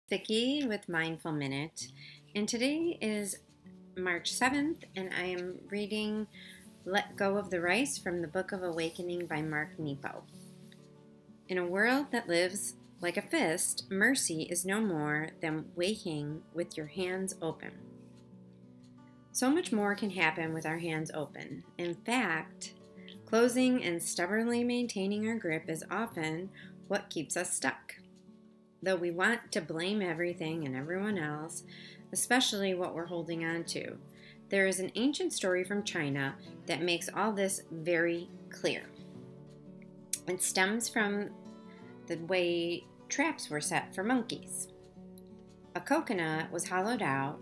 Vikki with Mindful Minute, and today is March 7th, and I am reading Let Go of the Rice from the Book of Awakening by Mark Nepo. In a world that lives like a fist, mercy is no more than waking with your hands open. So much more can happen with our hands open. In fact, closing and stubbornly maintaining our grip is often what keeps us stuck. Though we want to blame everything and everyone else, especially what we're holding on to, there is an ancient story from China that makes all this very clear. It stems from the way traps were set for monkeys. A coconut was hollowed out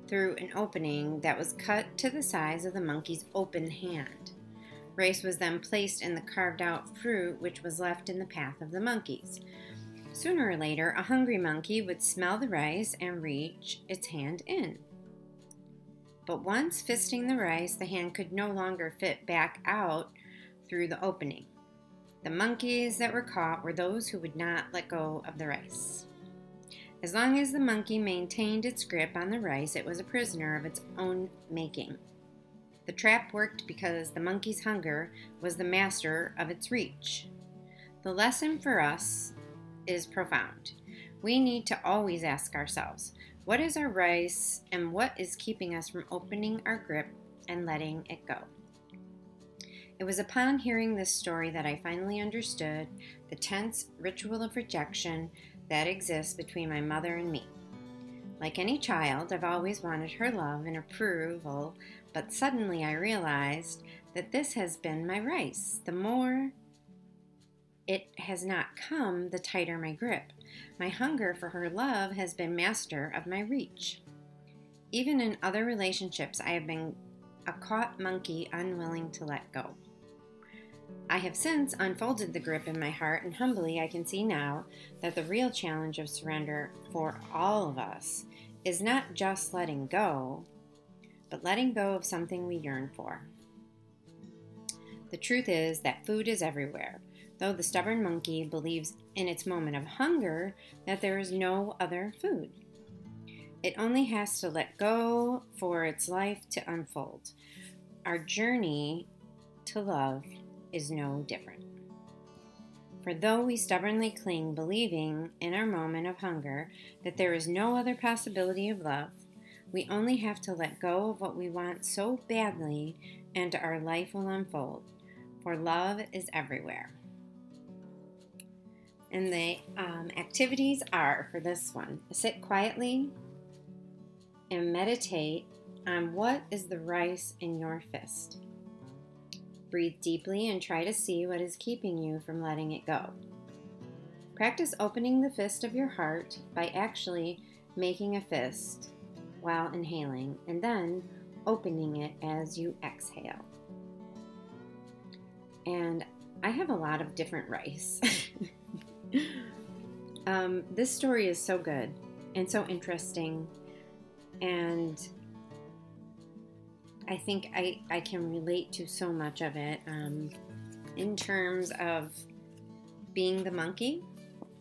through an opening that was cut to the size of the monkey's open hand. Rice was then placed in the carved out fruit, which was left in the path of the monkeys. Sooner or later, a hungry monkey would smell the rice and reach its hand in. But once fisting the rice, the hand could no longer fit back out through the opening. The monkeys that were caught were those who would not let go of the rice. As long as the monkey maintained its grip on the rice, it was a prisoner of its own making. The trap worked because the monkey's hunger was the master of its reach. The lesson for us is profound. We need to always ask ourselves, what is our rice and what is keeping us from opening our grip and letting it go? It was upon hearing this story that I finally understood the tense ritual of rejection that exists between my mother and me. Like any child, I've always wanted her love and approval, but suddenly I realized that this has been my rice. The more it has not come, the tighter my grip. My hunger for her love has been master of my reach. Even in other relationships, I have been a caught monkey unwilling to let go. I have since unfolded the grip in my heart, and humbly I can see now that the real challenge of surrender for all of us is not just letting go, but letting go of something we yearn for. The truth is that food is everywhere, though the stubborn monkey believes in its moment of hunger that there is no other food. It only has to let go for its life to unfold. Our journey to love is no different. For though we stubbornly cling, believing in our moment of hunger that there is no other possibility of love, we only have to let go of what we want so badly, and our life will unfold. For love is everywhere. And the activities are, for this one, sit quietly and meditate on what is the rice in your fist. Breathe deeply and try to see what is keeping you from letting it go. Practice opening the fist of your heart by actually making a fist while inhaling and then opening it as you exhale. And I have a lot of different rice. This story is so good and so interesting, and I think I can relate to so much of it in terms of being the monkey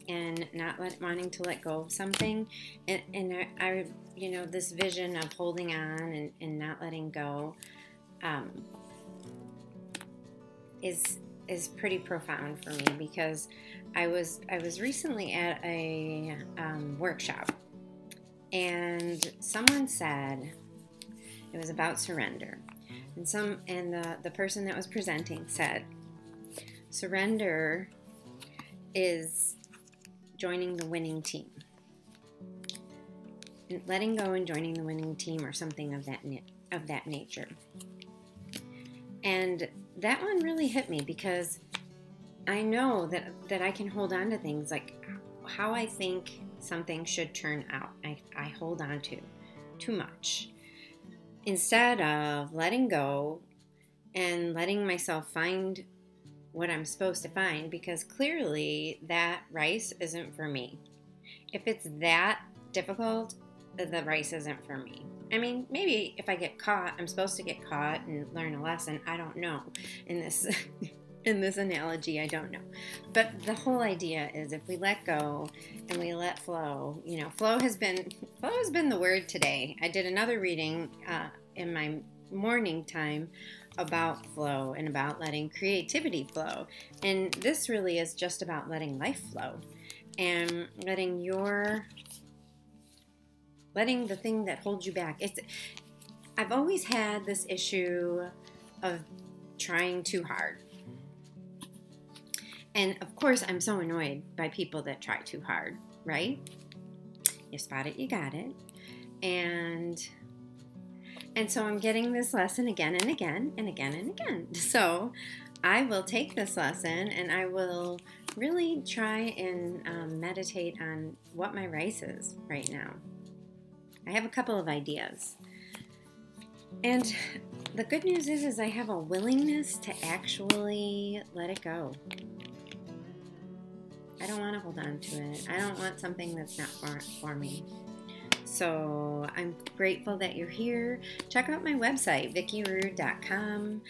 and not wanting to let go of something, and I this vision of holding on and not letting go is pretty profound for me, because I was recently at a workshop, and someone said it was about surrender, and the person that was presenting said surrender is joining the winning team, and letting go and joining the winning team, or something of that nature. And that one really hit me, because I know that I can hold on to things, like how I think something should turn out. I hold on to too much, instead of letting go and letting myself find what I'm supposed to find, because clearly that rice isn't for me. If it's that difficult, the rice isn't for me. I mean, maybe if I get caught, I'm supposed to get caught and learn a lesson. I don't know in this in this analogy, I don't know. But the whole idea is if we let go and we let flow, flow has been the word today. I did another reading in my morning time about flow and about letting creativity flow. And this really is just about letting life flow and letting the thing that holds you back. I've always had this issue of trying too hard. And of course, I'm so annoyed by people that try too hard, right? You spot it, you got it. And so I'm getting this lesson again and again and again and again. So I will take this lesson and I will really try and meditate on what my rice is right now. I have a couple of ideas. And the good news is I have a willingness to actually let it go. I don't want to hold on to it. I don't want something that's not for me. So I'm grateful that you're here. Check out my website, vikkirude.com.